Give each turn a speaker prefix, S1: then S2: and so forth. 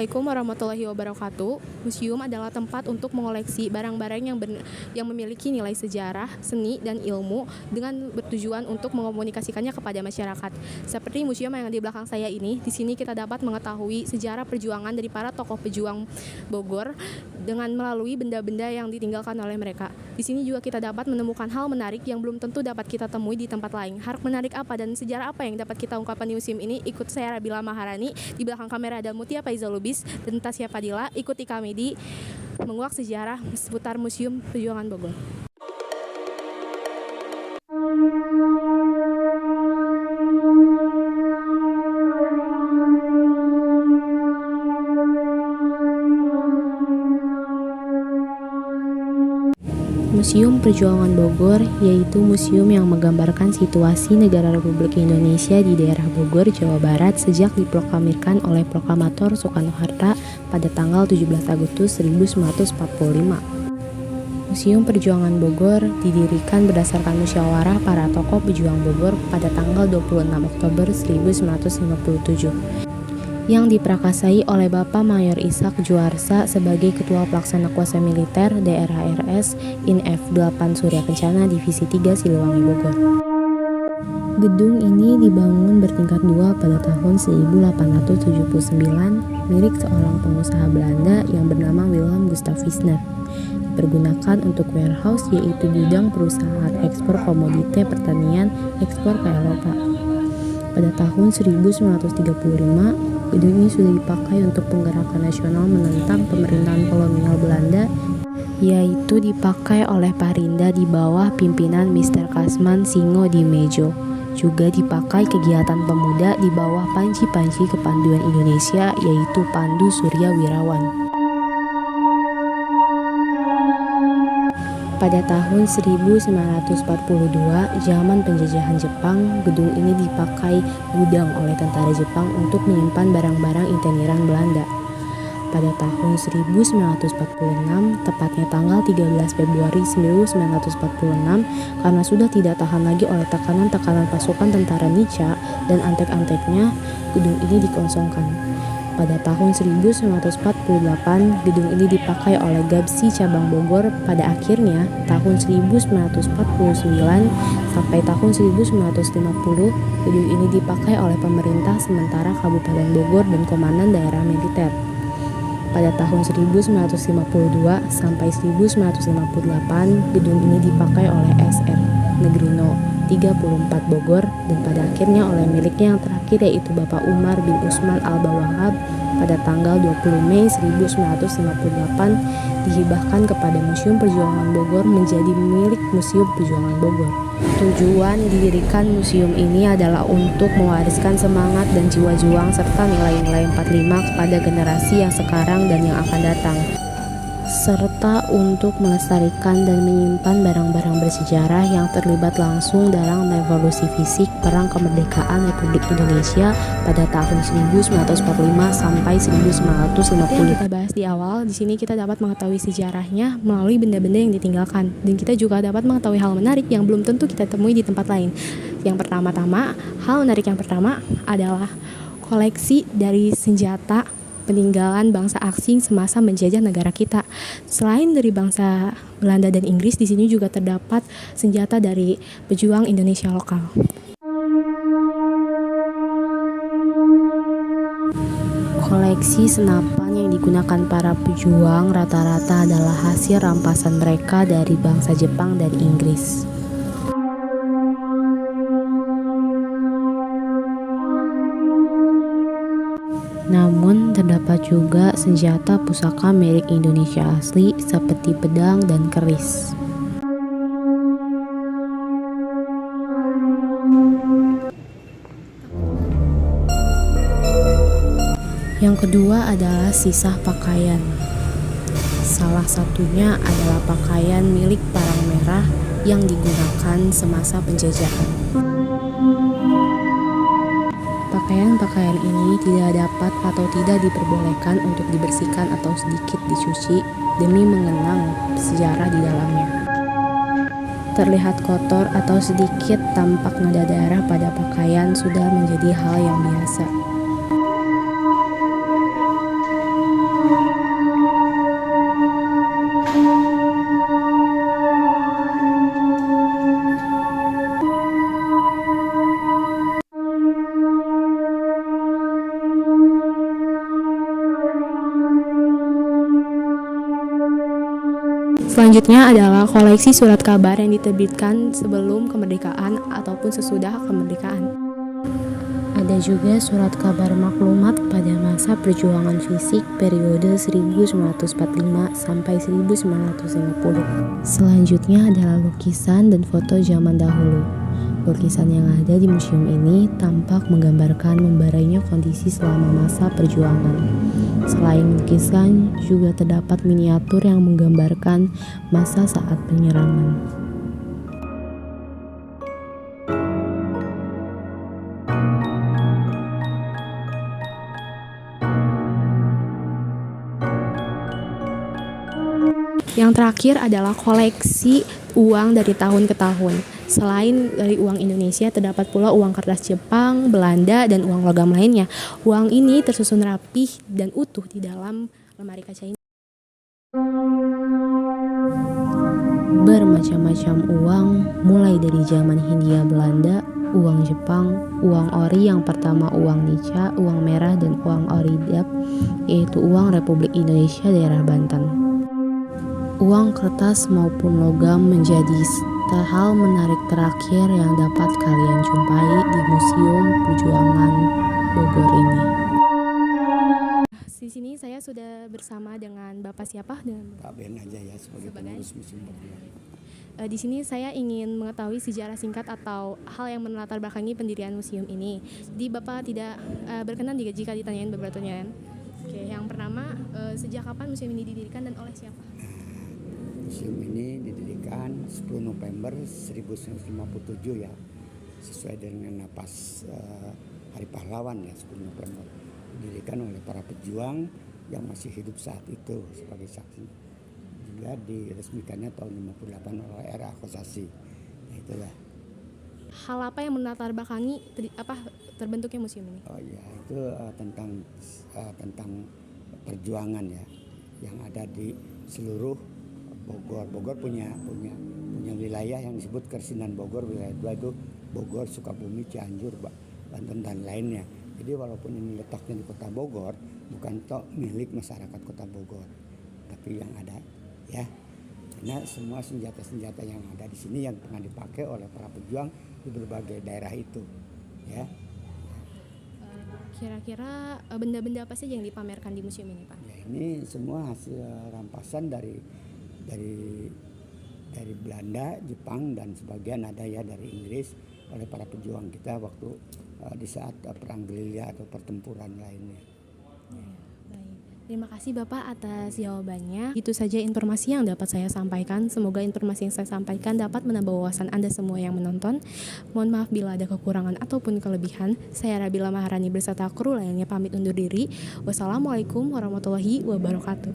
S1: Assalamualaikum warahmatullahi wabarakatuh. Museum adalah tempat untuk mengoleksi barang-barang yang memiliki nilai sejarah, seni, dan ilmu dengan bertujuan untuk mengomunikasikannya kepada masyarakat. Seperti museum yang di belakang saya ini, di sini kita dapat mengetahui sejarah perjuangan dari para tokoh pejuang Bogor dengan melalui benda-benda yang ditinggalkan oleh mereka. Di sini juga kita dapat menemukan hal menarik yang belum tentu dapat kita temui di tempat lain. Hal menarik apa dan sejarah apa yang dapat kita ungkapkan di museum ini? Ikut saya Rabila Maharani, di belakang kamera ada Mutia Faizal Lubis dan Tasya Fadila. Ikuti kami di menguak sejarah seputar Museum Perjuangan Bogor. Museum Perjuangan Bogor yaitu museum yang menggambarkan situasi negara Republik Indonesia di daerah Bogor, Jawa Barat sejak diproklamirkan oleh Proklamator Soekarno-Hatta pada tanggal 17 Agustus 1945. Museum Perjuangan Bogor didirikan berdasarkan musyawarah para tokoh pejuang Bogor pada tanggal 26 Oktober 1957. Yang diprakasai oleh Bapak Mayor Ishak Juarsa sebagai Ketua Pelaksana Kuasa Militer Daerah RS INF 8 Surya Kencana Divisi 3 Siliwangi Bogor. Gedung ini dibangun bertingkat 2 pada tahun 1879 milik seorang pengusaha Belanda yang bernama Wilhelm Gustav Wisner. Dipergunakan untuk warehouse yaitu gudang perusahaan ekspor komoditi pertanian ekspor ke Eropa. Pada tahun 1935, gedung ini sudah dipakai untuk penggerakan nasional menentang pemerintahan kolonial Belanda, yaitu dipakai oleh Parinda di bawah pimpinan Mr. Kasman Singo di Mejo. Juga dipakai kegiatan pemuda di bawah panci-panci kepanduan Indonesia, yaitu Pandu Surya Wirawan. Pada tahun 1942, zaman penjajahan Jepang, gedung ini dipakai gudang oleh tentara Jepang untuk menyimpan barang-barang inteniran Belanda. Pada tahun 1946, tepatnya tanggal 13 Februari 1946, karena sudah tidak tahan lagi oleh tekanan-tekanan pasukan tentara Nica dan antek-anteknya, gedung ini dikosongkan. Pada tahun 1948, gedung ini dipakai oleh Gapsi Cabang Bogor. Pada akhirnya, tahun 1949 sampai tahun 1950, gedung ini dipakai oleh pemerintah sementara Kabupaten Bogor dan Komandan Daerah Militer. Pada tahun 1952 sampai 1958, gedung ini dipakai oleh SR Negeri No. 34 Bogor dan pada akhirnya oleh miliknya yang terakhir yaitu Bapak Umar bin Usman Al-Bawahab pada tanggal 20 Mei 1958 dihibahkan kepada Museum Perjuangan Bogor menjadi milik Museum Perjuangan Bogor. Tujuan didirikan museum ini adalah untuk mewariskan semangat dan jiwa juang serta nilai-nilai 45 kepada generasi yang sekarang dan yang akan datang, serta untuk melestarikan dan menyimpan barang-barang bersejarah yang terlibat langsung dalam revolusi fisik Perang Kemerdekaan Republik Indonesia pada tahun 1945 sampai 1950. Yang kita bahas di awal, di sini kita dapat mengetahui sejarahnya melalui benda-benda yang ditinggalkan, dan kita juga dapat mengetahui hal menarik yang belum tentu kita temui di tempat lain. Yang pertama-tama, hal menarik yang pertama adalah koleksi dari senjata peninggalan bangsa asing semasa menjajah negara kita. Selain dari bangsa Belanda dan Inggris, di sini juga terdapat senjata dari pejuang Indonesia lokal. Koleksi senapan yang digunakan para pejuang rata-rata adalah hasil rampasan mereka dari bangsa Jepang dan Inggris. Namun, terdapat juga senjata pusaka milik Indonesia asli seperti pedang dan keris. Yang kedua adalah sisa pakaian. Salah satunya adalah pakaian milik Parang Merah yang digunakan semasa penjajahan. Pakaian-pakaian ini tidak dapat atau tidak diperbolehkan untuk dibersihkan atau sedikit dicuci demi mengenang sejarah di dalamnya. Terlihat kotor atau sedikit tampak noda darah pada pakaian sudah menjadi hal yang biasa. Selanjutnya adalah koleksi surat kabar yang diterbitkan sebelum kemerdekaan ataupun sesudah kemerdekaan. Ada juga surat kabar maklumat pada masa perjuangan fisik periode 1945 sampai 1950. Selanjutnya adalah lukisan dan foto zaman dahulu. Lukisan yang ada di museum ini tampak menggambarkan membarainya kondisi selama masa perjuangan. Selain lukisan, juga terdapat miniatur yang menggambarkan masa saat penyerangan. Yang terakhir adalah koleksi uang dari tahun ke tahun. Selain dari uang Indonesia, terdapat pula uang kertas Jepang, Belanda, dan uang logam lainnya. Uang ini tersusun rapih dan utuh di dalam lemari kaca ini. Bermacam-macam uang, mulai dari zaman Hindia Belanda, uang Jepang, uang ori yang pertama uang nica, uang merah, dan uang ori dap, yaitu uang Republik Indonesia daerah Banten. Uang kertas maupun logam menjadi hal menarik terakhir yang dapat kalian jumpai di Museum Perjuangan Bogor ini. Di sini saya sudah bersama dengan Bapak siapa? Dengan
S2: Pak Ben aja ya sebagai pengurus Museum Bogor.
S1: Di sini saya ingin mengetahui sejarah singkat atau hal yang melatar belakangi pendirian museum ini. Jadi Bapak tidak berkenan jika ditanyain beberapa pertanyaan. Oke, yang pertama, sejak kapan museum ini didirikan dan oleh siapa?
S2: Museum ini didirikan 10 November 1957 ya, sesuai dengan napas Hari Pahlawan ya, 10 November. Didirikan oleh para pejuang yang masih hidup saat itu sebagai saksi. Juga diresmikannya tahun 58 oleh era Akosasi. Nah, itulah.
S1: Hal apa yang melatar belakangi terbentuknya museum ini?
S2: Oh ya, itu tentang perjuangan ya yang ada di seluruh Bogor. Bogor punya wilayah yang disebut Kersinan Bogor. Wilayah itu Bogor, Sukabumi, Cianjur, Banten dan lainnya. Jadi walaupun ini letaknya di Kota Bogor, bukan milik masyarakat Kota Bogor, tapi yang ada ya. Karena semua senjata-senjata yang ada di sini yang pernah dipakai oleh para pejuang di berbagai daerah itu, ya.
S1: Kira-kira benda-benda apa saja yang dipamerkan di museum ini, Pak?
S2: Ya, ini semua hasil rampasan dari Belanda, Jepang, dan sebagian ada ya dari Inggris oleh para pejuang kita waktu di saat perang gerilya atau pertempuran lainnya.
S1: Ya, baik. Terima kasih Bapak atas jawabannya. Itu saja informasi yang dapat saya sampaikan. Semoga informasi yang saya sampaikan dapat menambah wawasan Anda semua yang menonton. Mohon maaf bila ada kekurangan ataupun kelebihan. Saya Rabila Maharani beserta kru lainnya pamit undur diri. Wassalamualaikum warahmatullahi wabarakatuh.